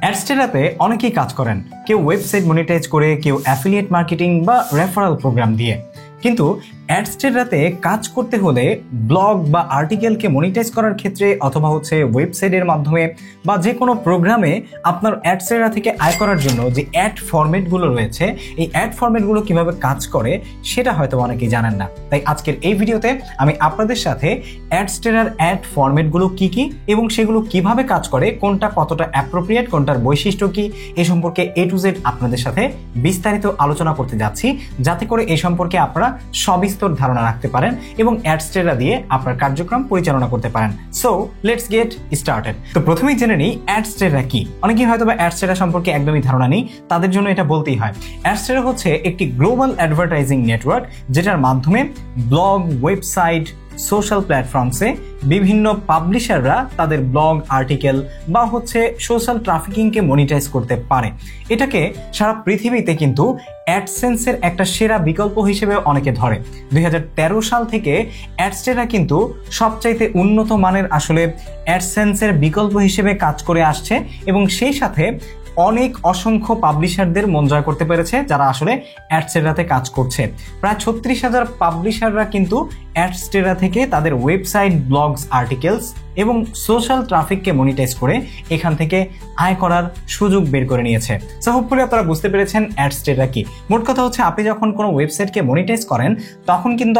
অ্যাডস্টেরাতে অনেকেই কাজ করেন, কেউ ওয়েবসাইট মনিটাইজ করে, কেউ অ্যাফিলিয়েট মার্কেটিং বা রেফারেল প্রোগ্রাম দিয়ে। কিন্তু অ্যাডস্টেরাতে কাজ করতে হলে ব্লগ বা আর্টিকেলকে মনিটাইজ করার ক্ষেত্রে অথবা ওয়েবসাইটের মাধ্যমে বা যে কোনো প্রোগ্রামে আপনার অ্যাডস্টেরা থেকে আয় করার জন্য যে অ্যাড ফরম্যাটগুলো রয়েছে, এই অ্যাড ফরম্যাটগুলো কিভাবে কাজ করে সেটা হয়তো অনেকেই জানেন না। তাই আজকের এই ভিডিওতে আমি আপনাদের সাথে অ্যাডস্টেরার অ্যাড ফরম্যাটগুলো কি কি এবং সেগুলো কিভাবে কাজ করে, কোনটা কতটা অ্যাপ্রোপ্রিয়েট, কোনটার বৈশিষ্ট্য কি, এ সম্পর্কে A to Z আপনাদের সাথে বিস্তারিত আলোচনা করতে যাচ্ছি, যাতে করে এই সম্পর্কে আপনারা সবিস্তর ধারণা রাখতে পারেন এবং অ্যাডস্টেরা দিয়ে আপনার কার্যক্রম পরিচালনা করতে পারেন। So let's get started. তো প্রথমেই জেনে নিই অ্যাডস্টেরা কি। অনেকেই হয়তো বা অ্যাডস্টেরা সম্পর্কে একদমই ধারণা নেই, তাদের জন্য এটা বলতেই হয়। অ্যাডস্টেরা হচ্ছে একটি গ্লোবাল অ্যাডভার্টাইজিং নেটওয়ার্ক, যেটার মাধ্যমে ব্লগ, ওয়েবসাইট, সোশ্যাল প্ল্যাটফর্মসে বিভিন্ন পাবলিশাররা তাদের ব্লগ, আর্টিকেল বা সোশ্যাল ট্রাফিকিংকে মনিটাইজ করতে পারে। এটাকে সারা পৃথিবীতে কিন্তু অ্যাডসেন্সের একটা সেরা বিকল্প হিসেবে অনেকে ধরে। 2013 সাল থেকে অ্যাডস্টেরা কিন্তু সবচাইতে উন্নত মানের অ্যাডসেন্সের বিকল্প হিসেবে কাজ করে আসছে এবং সেই সাথে অনেক অসংখ্য পাবলিশারদের মন জয় করতে পেরেছে, যারা অ্যাডস্টেরাতে কাজ করছে। প্রায় 36,000 পাবলিশাররা কিন্তু অ্যাডস্টেরা থেকে তাদের ওয়েবসাইট, ব্লগস, আর্টিকেলস এবং সোশ্যাল ট্রাফিককে মনিটাইজ করে এখান থেকে আয় করার সুযোগ বের করে নিয়েছে। সো হোপফুলি আপনারা বুঝতে পেরেছেন অ্যাডস্টেরা কি। মোট কথা হচ্ছে, আপনি যখন কোনো ওয়েবসাইটকে মনিটাইজ করেন তখন কিন্তু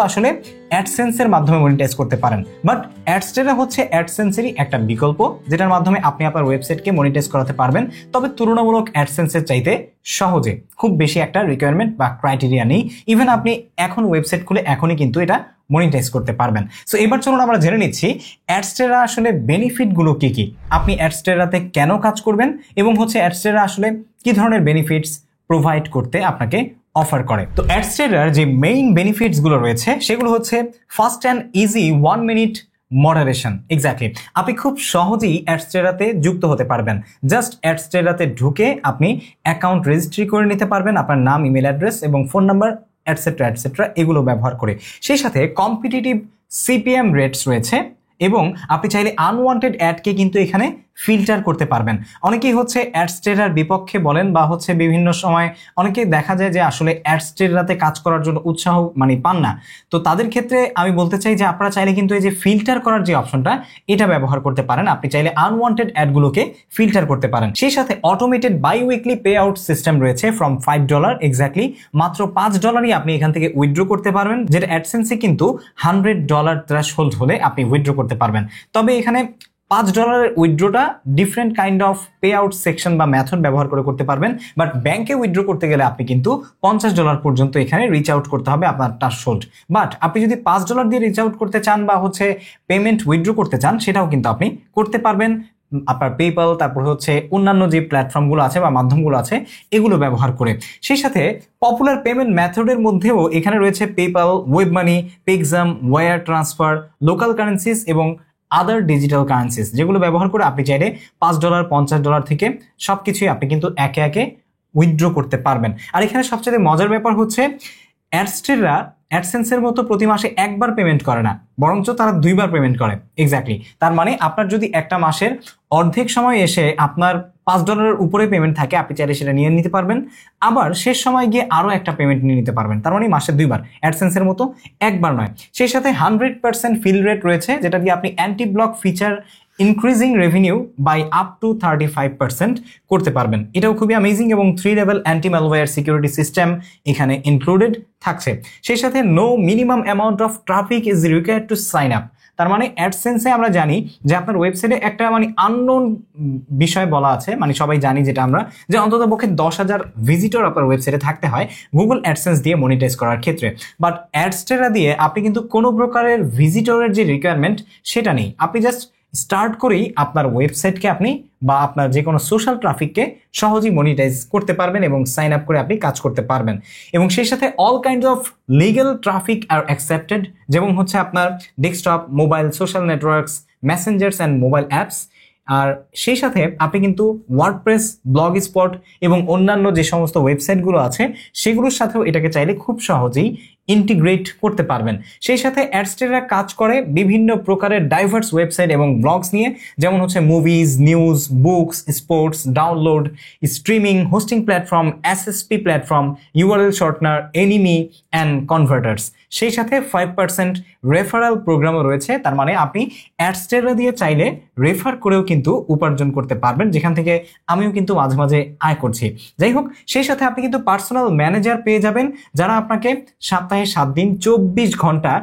অ্যাডসেন্সের মাধ্যমে মনিটাইজ করতে পারেন, বাট অ্যাডস্টেরা হচ্ছে অ্যাডসেন্সেরই একটা বিকল্প, যেটার মাধ্যমে আপনি আপনার ওয়েবসাইটকে মনিটাইজ করাতে পারবেন। তবে তুলনামূলক অ্যাডসেন্সের চাইতে সহজে, খুব বেশি একটা রিকোয়ারমেন্ট বা ক্রাইটেরিয়া নেই। ইভেন আপনি এখন ওয়েবসাইট খুলে এখনই কিন্তু এটা মনিটাইজ করতে পারবেন। সো এবার চলুন আমরা জেনে নিচ্ছি অ্যাডস্টেরা বেনিফিটগুলো কি কি, আপনি অ্যাডস্টেরাতে কেন কাজ করবেন এবং অ্যাডস্টেরা কি ধরনের বেনিফিটস প্রোভাইড করতে আপনাকে অফার করে। তো অ্যাডস্টেরার যে মেইন বেনিফিটস গুলো রয়েছে সেগুলো হচ্ছে fast and easy 1 minute moderation. Exactly, আপনি খুব সহজেই অ্যাডস্টেরাতে যুক্ত হতে পারবেন। জাস্ট অ্যাডস্টেরাতে ঢুকে আপনি অ্যাকাউন্ট রেজিস্ট্রি করে নিতে পারবেন, আপনার নাম, ইমেল অ্যাড্রেস এবং ফোন নাম্বার এটসেট্রা এটসেট্রা এগুলো ব্যবহার করে। সেই সাথে কম্পিটিটিভ CPM রেটস রয়েছে এবং আপনি চাইলে আনওয়ান্টেড অ্যাডকে কিন্তু এখানে ফিল্টার করতে পারবেন। অনেকেই অ্যাডস্টেরার বিপক্ষে বলেন বা বিভিন্ন সময় অনেকেই দেখা যায় যে অ্যাডস্টেরাতে কাজ করার জন্য উৎসাহ পান না। তো তাদের ক্ষেত্রে আমি বলতে চাই যে আপনারা চাইলে কিন্তু এই যে ফিল্টার করার যে অপশনটা, এটা ব্যবহার করতে পারেন। আপনি চাইলে আনওয়ান্টেড অ্যাডগুলোকে ফিল্টার করতে পারেন। সেই সাথে automated by weekly pay out system রয়েছে ফ্রম $5। এক্স্যাক্টলি মাত্র $5ই আপনি এখান থেকে উইথড্র করতে পারবেন, যেটা অ্যাডসেন্সে কিন্তু $100 থ্রেশহোল্ড হলে আপনি উইথড্র করতে পারবেন। তবে এখানে $5 উইথড্রটা different kind of payout section বা মেথড ব্যবহার করে করতে পারবেন, বাট ব্যাংকে উইথড্র করতে গেলে আপনি কিন্তু $50 পর্যন্ত এখানে রিচ আউট করতে হবে আপনার থ্রেশহোল্ড। বাট আপনি যদি $5 দিয়ে রিচ আউট করতে চান বা পেমেন্ট উইথড্র করতে চান, সেটাও কিন্তু আপনি করতে পারবেন আপনার পেপ্যাল, তারপর অন্যান্য যে প্ল্যাটফর্মগুলো আছে বা মাধ্যমগুলো আছে এগুলো ব্যবহার করে। সেই সাথে পপুলার পেমেন্ট মেথডের মধ্যেও এখানে রয়েছে PayPal, WebMoney, Paxum, wire transfer, local currencies এবং আদার ডিজিটাল কারেন্সিস, যেগুলো ব্যবহার করে আপনি চাইলে $5, $50 থেকে সবকিছুই আপনি কিন্তু একে একে উইথড্র করতে পারবেন। আর এখানে সবচেয়ে মজার ব্যাপার অ্যাডস্টেরা অ্যাডসেন্সের মতো প্রতি মাসে একবার পেমেন্ট করে না, বরঞ্চ তারা 2বার পেমেন্ট করে। এক্স্যাক্টলি, তার মানে আপনার যদি একটা মাসের অর্ধেক সময় এসে আপনার $5 উপরে পেমেন্ট থাকে, আপনি চাইলে সেটা নিয়ে নিতে পারবেন, আবার শেষ সময় গিয়ে আরো একটা পেমেন্ট নিয়ে নিতে পারবেন। তার মানে মাসে 2বার, অ্যাডসেন্সের মতো একবার নয়। সেই সাথে 100% ফিল রেট রয়েছে, যেটা দিয়ে আপনি anti block feature increasing revenue by up to 35% করতে পারবেন। এটাও খুবই অ্যামেজিং এবং 3 level anti malware security system এখানে ইনক্লুডেড থাকছে। সেই সাথে no minimum amount of traffic is required to sign up. তার মানে অ্যাডসেন্সে আমরা জানি যে আপনার ওয়েবসাইটে একটা আননোন বিষয় বলা আছে, সবাই জানি যেটা আমরা, যে অন্তত পক্ষে 10,000 ভিজিটর আপনার ওয়েবসাইটে থাকতে হয় গুগল অ্যাডসেন্স দিয়ে মনিটাইজ করার ক্ষেত্রে। বাট অ্যাডস্টেরা দিয়ে আপনি কিন্তু কোনো প্রকারের ভিজিটরের যে রিকোয়ারমেন্ট সেটা নেই। আপনি জাস্ট স্টার্ট করেই আপনার ওয়েবসাইটকে আপনি বা আপনার যে কোনো সোশ্যাল ট্রাফিককে সহজেই মনিটাইজ করতে পারবেন এবং সাইন আপ করে আপনি কাজ করতে পারবেন। এবং সেই সাথে all kind of legal traffic are accepted, যেমন আপনার desktop, mobile, social networks, messengers and mobile apps. আর সেই সাথে আপনি কিন্তু ওয়ার্ডপ্রেস, ব্লগ স্পট এবং অন্যান্য যে সমস্ত ওয়েবসাইটগুলো আছে সেগুলোর সাথেও এটাকে চাইলে খুব সহজেই ইন্টিগ্রেট করতে পারবেন। সেই সাথে অ্যাডস্টেরা কাজ করে বিভিন্ন প্রকারের ডাইভার্স ওয়েবসাইট এবং ব্লগস নিয়ে, যেমন হচ্ছে movies, news, books, sports, download, streaming, hosting platform, SSP platform, URL shortener, anime and converters. সেই সাথে 5% রেফারাল প্রোগ্রামও রয়েছে। তার মানে আপনি অ্যাডস্টেরা দিয়ে চাইলে রেফার করেও কিন্তু উপার্জন করতে পারবেন, যেখান থেকে আমিও কিন্তু মাঝে মাঝে আয় করছি। যাই হোক, সেই সাথে আপনি কিন্তু পার্সোনাল ম্যানেজার পেয়ে যাবেন, যারা আপনাকে সপ্তাহে 7 দিন 24 ঘন্টা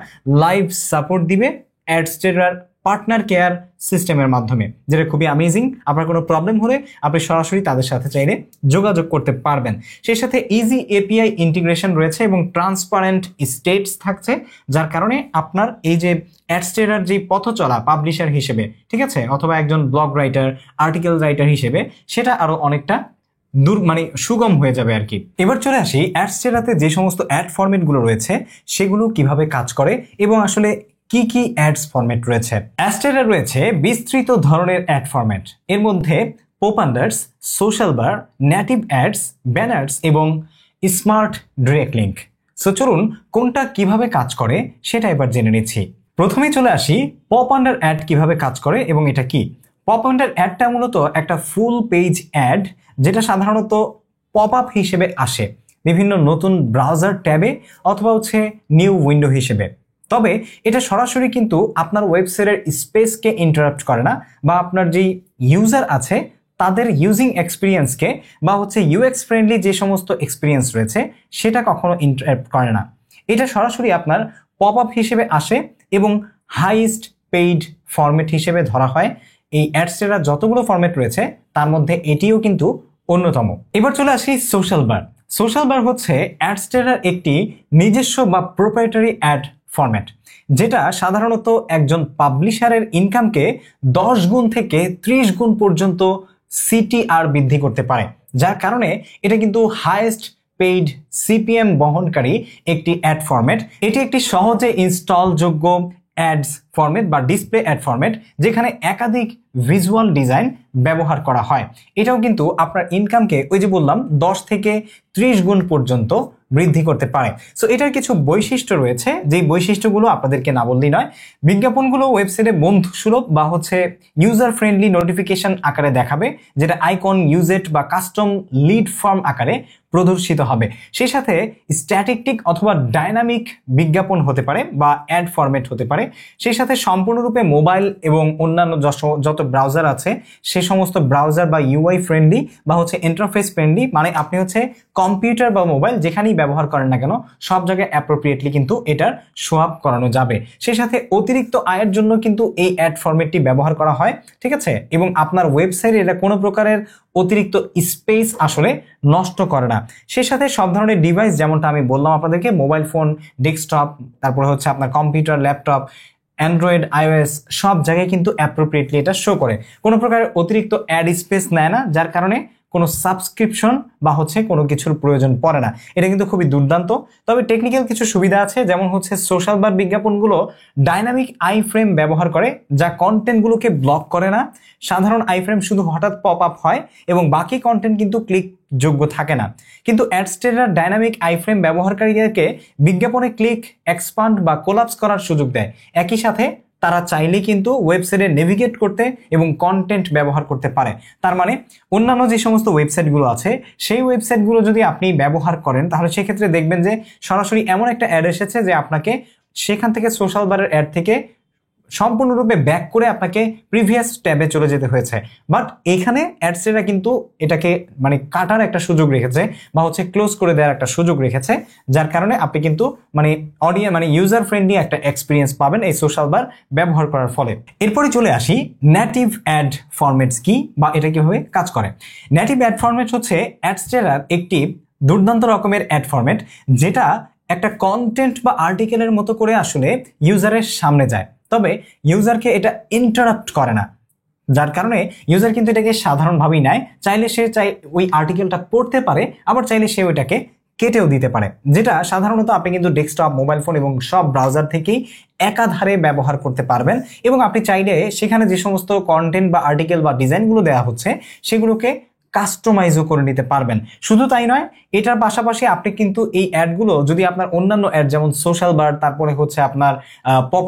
লাইভ সাপোর্ট দিবে অ্যাডস্টেরার পার্টনার কেয়ার সিস্টেমের মাধ্যমে, যেটা খুবই অ্যামেজিং। আপনার কোনো প্রবলেম হলে আপনি সরাসরি তাদের সাথে চাইলে যোগাযোগ করতে পারবেন। সেই সাথে ইজি এপিআই ইন্টিগ্রেশন রয়েছে এবং ট্রান্সপারেন্ট স্টেটস থাকছে, যার কারণে আপনার এই যে অ্যাডস্টেরার যে পথ চলা পাবলিশার হিসেবে, ঠিক আছে, অথবা একজন ব্লগ রাইটার, আর্টিকেল রাইটার হিসেবে, সেটা আরো অনেকটা সুগম হয়ে যাবে আর কি। এবার চলে আসি অ্যাডস্টেরাতে যে সমস্ত অ্যাড ফরম্যাটগুলো রয়েছে সেগুলো কিভাবে কাজ করে এবং আসলে কি কি অ্যাডস ফরম্যাট রয়েছে। অ্যাডস্টেরা রয়েছে বিস্তৃত ধরনের অ্যাড ফরম্যাট। এর মধ্যে popunders, social bar, native ads, banners এবং স্মার্ট ডাইরেক্ট লিঙ্ক। সো চলুন কোনটা কিভাবে কাজ করে সেটা এবার জেনে নিচ্ছি। প্রথমেই চলে আসি পপ আন্ডার অ্যাড কিভাবে কাজ করে এবং এটা কি। পপ আন্ডার অ্যাডটা মূলত একটা ফুল পেজ অ্যাড, যেটা সাধারণত পপ আপ হিসেবে আসে বিভিন্ন নতুন ব্রাউজার ট্যাবে অথবা হচ্ছে নিউ উইন্ডো হিসেবে। তবে এটা সরাসরি কিন্তু আপনার ওয়েবসাইটের স্পেসকে ইন্টারাপ্ট করে না, বা আপনার যেই ইউজার আছে তাদের ইউজিং এক্সপিরিয়েন্সকে বা হচ্ছে ইউএক্স ফ্রেন্ডলি যে সমস্ত এক্সপিরিয়েন্স রয়েছে সেটা কখনো ইন্টারাপ্ট করে না। এটা সরাসরি আপনার পপ আপ হিসেবে আসে এবং হাইয়েস্ট পেইড ফরম্যাট হিসেবে ধরা হয়। এই অ্যাডস্টেরা যতগুলো ফরম্যাট রয়েছে তার মধ্যে এটিও কিন্তু অন্যতম। এবার চলে আসি সোশ্যাল বার। সোশ্যাল বার হচ্ছে অ্যাডস্টেরার একটি নিজস্ব বা প্রোপ্রাইটারি অ্যাড ফরম্যাট, যেটা সাধারণত একজন পাবলিশারের ইনকামকে 10 গুণ থেকে 30 গুণ পর্যন্ত সিটিআর বৃদ্ধি করতে পারে, যার কারণে এটা কিন্তু হাইয়েস্ট পেইড সিপিএম বহনকারী একটি অ্যাড ফরম্যাট। এটি একটি সহজে ইনস্টলযোগ্য অ্যাডস ফরম্যাট বা ডিসপ্লে অ্যাড ফরম্যাট, যেখানে একাধিক ভিজুয়াল ডিজাইন ব্যবহার করা হয়। এটাও কিন্তু আপনার ইনকামকে ওই যে বললাম 10 থেকে 30 গুণ পর্যন্ত বৃদ্ধি করতে পারে। সো এটার কিছু বৈশিষ্ট্য রয়েছে, যেই বৈশিষ্ট্যগুলো আপনাদেরকে না বললেই নয়। বিজ্ঞাপনগুলো ওয়েবসাইটে বন্ধুসুলভ বা হচ্ছে ইউজার ফ্রেন্ডলি নোটিফিকেশন আকারে দেখাবে, যেটা আইকন, ইউজেট বা কাস্টম লিড ফর্ম আকারে প্রদর্শিত হবে। সেই সাথে স্ট্যাটিক অথবা ডাইনামিক বিজ্ঞাপন হতে পারে বা অ্যাড ফরম্যাট হতে পারে। সেই সাথে সম্পূর্ণরূপে মোবাইল এবং অন্যান্য যত ব্রাউজার আছে সে সমস্ত ব্রাউজার বা ইউআই ফ্রেন্ডলি বা হচ্ছে ইন্টারফেস ফ্রেন্ডলি, মানে আপনি হচ্ছে কম্পিউটার বা মোবাইল যেখানেই ব্যবহার করেন না কেন সব জায়গায় অ্যাপ্রোপ্রিয়েটলি কিন্তু এটার শো আপ করানো যাবে। সেই সাথে অতিরিক্ত আয়ের জন্য কিন্তু এই অ্যাড ফরম্যাটটি ব্যবহার করা হয়, ঠিক আছে, এবং আপনার ওয়েবসাইটে এটা কোনো প্রকারের অতিরিক্ত স্পেস আসলে নষ্ট করে না। সেই সাথে সব ধরনের ডিভাইস, যেমনটা আমি বললাম আপনাদেরকে, মোবাইল ফোন, ডেস্কটপ, তারপরে হচ্ছে আপনার কম্পিউটার, ল্যাপটপ, অ্যান্ড্রয়েড, আইওএস সব জায়গায় কিন্তু অ্যাপ্রোপ্রিয়েটলি এটা শো করে, কোনো প্রকার অতিরিক্ত অ্যাড স্পেস নেয় না, যার কারণে কোনো সাবস্ক্রিপশন বা হচ্ছে কোনো কিছুর প্রয়োজন পড়ে না। এটা কিন্তু খুবই দুর্দান্ত। তবে টেকনিক্যাল কিছু সুবিধা আছে, যেমন হচ্ছে সোশ্যাল বার বিজ্ঞাপনগুলো ডাইনামিক আই ফ্রেম ব্যবহার করে, যা কন্টেন্টগুলোকে ব্লক করে না। সাধারণ আই ফ্রেম শুধু হঠাৎ পপ আপ হয় এবং বাকি কন্টেন্ট কিন্তু ক্লিক যোগ্য থাকে না। কিন্তু অ্যাডস্টেরার ডাইনামিক আই ফ্রেম ব্যবহারকারীদেরকে বিজ্ঞাপনে ক্লিক, এক্সপান্ড বা কোলাপস করার সুযোগ দেয়। একই সাথে তারা চাইলে কিন্তু ওয়েবসাইটে নেভিগেট করতে এবং কন্টেন্ট ব্যবহার করতে পারে। তার মানে অন্যান্য যে সমস্ত ওয়েবসাইটগুলো আছে সেই ওয়েবসাইটগুলো যদি আপনি ব্যবহার করেন, তাহলে সেক্ষেত্রে দেখবেন যে সরাসরি এমন একটা অ্যাড এসেছে যে আপনাকে সেখান থেকে সোশ্যাল বারের অ্যাড থেকে সম্পূর্ণরূপে ব্যাক করে আপনাকে প্রিভিয়াস ট্যাবে চলে যেতে হয়েছে। বাট এখানে অ্যাডস্টেরা কিন্তু এটাকে মানে কাটার একটা সুযোগ রেখেছে বা হচ্ছে ক্লোজ করে দেওয়ার একটা সুযোগ রেখেছে, যার কারণে আপনি কিন্তু মানে ইউজার ফ্রেন্ডলি একটা এক্সপিরিয়েন্স পাবেন এই সোশ্যাল বার ব্যবহার করার ফলে। এরপরে চলে আসি নেটিভ অ্যাড ফরম্যাটস কি বা এটা কিভাবে কাজ করে। নেটিভ অ্যাড ফরম্যাট হচ্ছে অ্যাডস্টেরার একটি দুর্দান্ত রকমের অ্যাড ফরম্যাট, যেটা একটা কন্টেন্ট বা আর্টিকেলের মতো করে আসলে ইউজারের সামনে যায়, তবে ইউজারকে এটা ইন্টারাপ্ট করে না, যার কারণে ইউজার কিন্তু এটাকে সাধারণভাবেই নেয়। চাইলে সে ওই আর্টিকেলটা পড়তে পারে, আবার চাইলে সে ওইটাকে কেটেও দিতে পারে, যেটা সাধারণত আপনি কিন্তু ডেস্কটপ, মোবাইল ফোন এবং সব ব্রাউজার থেকেই একাধারে ব্যবহার করতে পারবেন। এবং আপনি চাইলে সেখানে যে সমস্ত কন্টেন্ট বা আর্টিকেল বা ডিজাইনগুলো দেওয়া হচ্ছে সেগুলোকে কাস্টমাইজও করে নিতে পারবেন। শুধু তাই নয়, এটার পাশাপাশি আপনি কিন্তু এই অ্যাডগুলো যদি আপনার অন্যান্য অ্যাড যেমন সোশ্যাল বার, তারপরে হচ্ছে আপনার পপ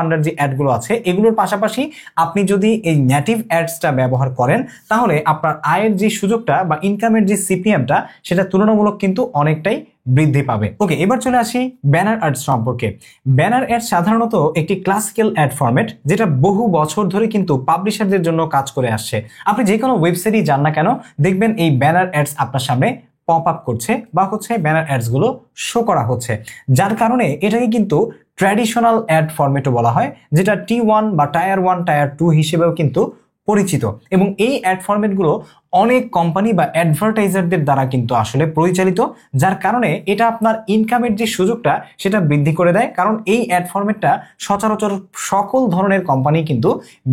আন্ডার যে অ্যাডগুলো আছে, এগুলোর পাশাপাশি আপনি যদি এই নেটিভ অ্যাডসটা ব্যবহার করেন তাহলে আপনার আয়ের যে সুযোগটা বা ইনকামের যে সিপিএমটা সেটা তুলনামূলক কিন্তু অনেকটাই বৃদ্ধি পাবে। ওকে, এবার চলে আসি ব্যানার অ্যাডস সম্পর্কে। ব্যানার অ্যাডস সাধারণত একটি ক্লাসিক্যাল অ্যাড ফরম্যাট যেটা বহু বছর ধরে কিন্তু পাবলিশারদের জন্য কাজ করে আসছে। আপনি যে কোনো ওয়েবসাইটই যান না কেন, দেখবেন এই ব্যানার অ্যাডস আপনার সামনে পপ আপ করছে বা হচ্ছে ব্যানার অ্যাডস গুলো শো করা হচ্ছে, যার কারণে এটাকে কিন্তু ট্র্যাডিশনাল অ্যাড ফরম্যাটও বলা হয়, যেটা T1 বা টায়ার 1 টায়ার 2 হিসেবেও কিন্তু পরিচিত। এবং এই অ্যাড ফরম্যাটগুলো অনেক কোম্পানি বা অ্যাডভার্টাইজারদের দ্বারা কিন্তু আসলে পরিচালিত, যার কারণে এটা আপনার ইনকামের যে সুযোগটা সেটা বৃদ্ধি করে দেয়, কারণ এই অ্যাড ফরম্যাটটা সচরাচর সকল ধরনের কোম্পানি কিন্তু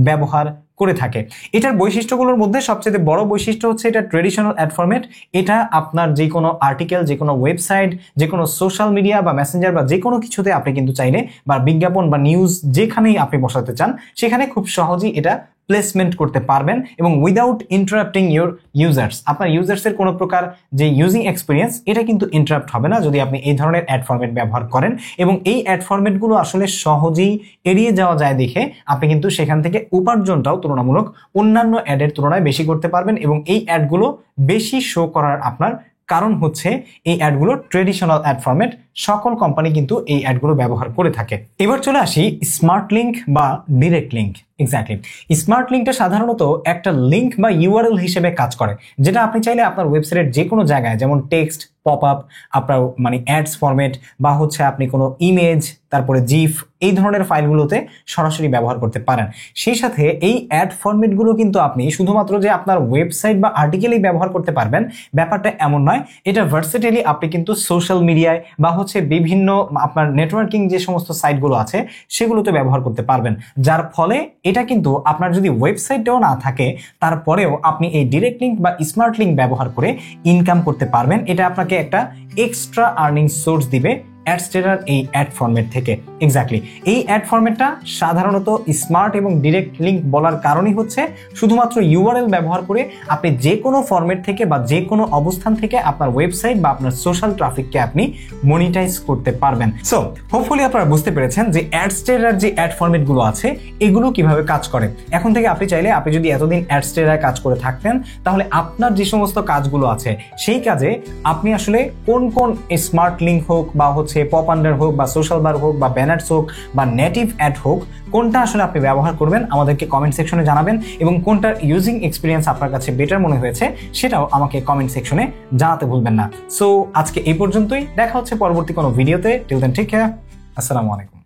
ব্যবহার করে থাকে। এটার বৈশিষ্ট্যগুলোর মধ্যে সবচেয়ে বড় বৈশিষ্ট্য হচ্ছে এটা ট্রেডিশনাল অ্যাড ফরম্যাট। এটা আপনার যে কোনো আর্টিকেল, যে কোনো ওয়েবসাইট, যে কোনো সোশ্যাল মিডিয়া বা মেসেঞ্জার বা যে কোনো কিছুতে আপনি কিন্তু চাইলে বা বিজ্ঞাপন বা নিউজ যেখানেই আপনি বসাতে চান সেখানে খুব সহজেই এটা প্লেসমেন্ট করতে পারবেন এবং উইদাউট ইন্টারাপ্টিং ইউর ইউজার্স। আপনার ইউজার্সের কোনো প্রকার যে ইউজিং এক্সপিরিয়েন্স এটা কিন্তু ইন্টারাপ্ট হবে না যদি আপনি এই ধরনের অ্যাড ফরম্যাট ব্যবহার করেন। এবং এই অ্যাড ফরম্যাটগুলো আসলে সহজেই এড়িয়ে যাওয়া যায় দেখে আপনি কিন্তু সেখান থেকে উপার্জনটাও তুলনামূলক অন্যান্য অ্যাডের তুলনায় বেশি করতে পারবেন। এবং এই অ্যাডগুলো বেশি শো করার আপনার কারণ হচ্ছে এই অ্যাডগুলো ট্রেডিশনাল অ্যাড ফরম্যাট, সকল কোম্পানি কিন্তু এই অ্যাডগুলো ব্যবহার করে থাকে। এবার চলে আসি স্মার্ট লিঙ্ক বা ডিরেক্ট লিঙ্ক। এক্স্যাক্টলি, স্মার্ট লিঙ্কটা সাধারণত একটা লিঙ্ক বা ইউআরএল হিসেবে কাজ করে, যেটা আপনি চাইলে আপনার ওয়েবসাইটের যে কোনো জায়গায় যেমন টেক্সট, পপ আপ, আপনার মানে অ্যাডস ফরম্যাট বা হচ্ছে আপনি কোনো ইমেজ, তারপরে জিফ, এই ধরনের ফাইলগুলোতে সরাসরি ব্যবহার করতে পারেন। সেই সাথে এই অ্যাড ফরম্যাটগুলো কিন্তু আপনি শুধুমাত্র যে আপনার ওয়েবসাইট বা আর্টিকেলেই ব্যবহার করতে পারবেন ব্যাপারটা এমন নয়, এটা ভার্সেটাইলি আপনি কিন্তু সোশ্যাল মিডিয়ায় বা হচ্ছে বিভিন্ন আপনার নেটওয়ার্কিং যে সমস্ত সাইটগুলো আছে সেগুলোতে ব্যবহার করতে পারবেন, যার ফলে এটা কিন্তু আপনার যদি ওয়েবসাইটটাও না থাকে তারপরেও আপনি এই ডিরেক্ট লিঙ্ক বা স্মার্ট লিঙ্ক ব্যবহার করে ইনকাম করতে পারবেন। এটা আপনাকে একটা এক্সট্রা আর্নিং সোর্স দিবে অ্যাডস্টেরার এই অ্যাড ফরম্যাট থেকে। এক্স্যাক্টলি, এই অ্যাড ফরম্যাটটা সাধারণত স্মার্ট এবং ডিরেক্ট লিঙ্ক বলার কারণই হচ্ছে শুধুমাত্র ইউআরএল ব্যবহার করে আপনি যে কোনো ফরম্যাট থেকে বা যে কোনো অবস্থান থেকে আপনার ওয়েবসাইট বা আপনার সোশ্যাল ট্রাফিককে আপনি মনিটাইজ করতে পারবেন। সো হোপফুলি আপনারা বুঝতে পেরেছেন যে অ্যাডস্টেরার যে অ্যাড ফরম্যাটগুলো আছে এগুলো কিভাবে কাজ করে। এখন থেকে আপনি চাইলে, আপনি যদি এতদিন অ্যাডস্টেরার কাজ করে থাকতেন তাহলে আপনার যে সমস্ত কাজগুলো আছে সেই কাজে আপনি আসলে কোন কোন স্মার্ট লিঙ্ক হোক বা হচ্ছে পপ আন্ডার হোক বা সোশ্যাল বার হোক বা ব্যানার্স হোক বা নেটিভ অ্যাড হোক, কোনটা আসলে আপনি ব্যবহার করবেন আমাদেরকে কমেন্ট সেকশনে জানাবেন এবং কোনটার ইউজিং এক্সপিরিয়েন্স আপনার কাছে বেটার মনে হয়েছে সেটাও আমাকে কমেন্ট সেকশনে জানাতে ভুলবেন না। সো আজকে এই পর্যন্তই, দেখা হচ্ছে পরবর্তী কোনো ভিডিওতে। টিল দেন টেক কেয়ার, আসসালামু আলাইকুম।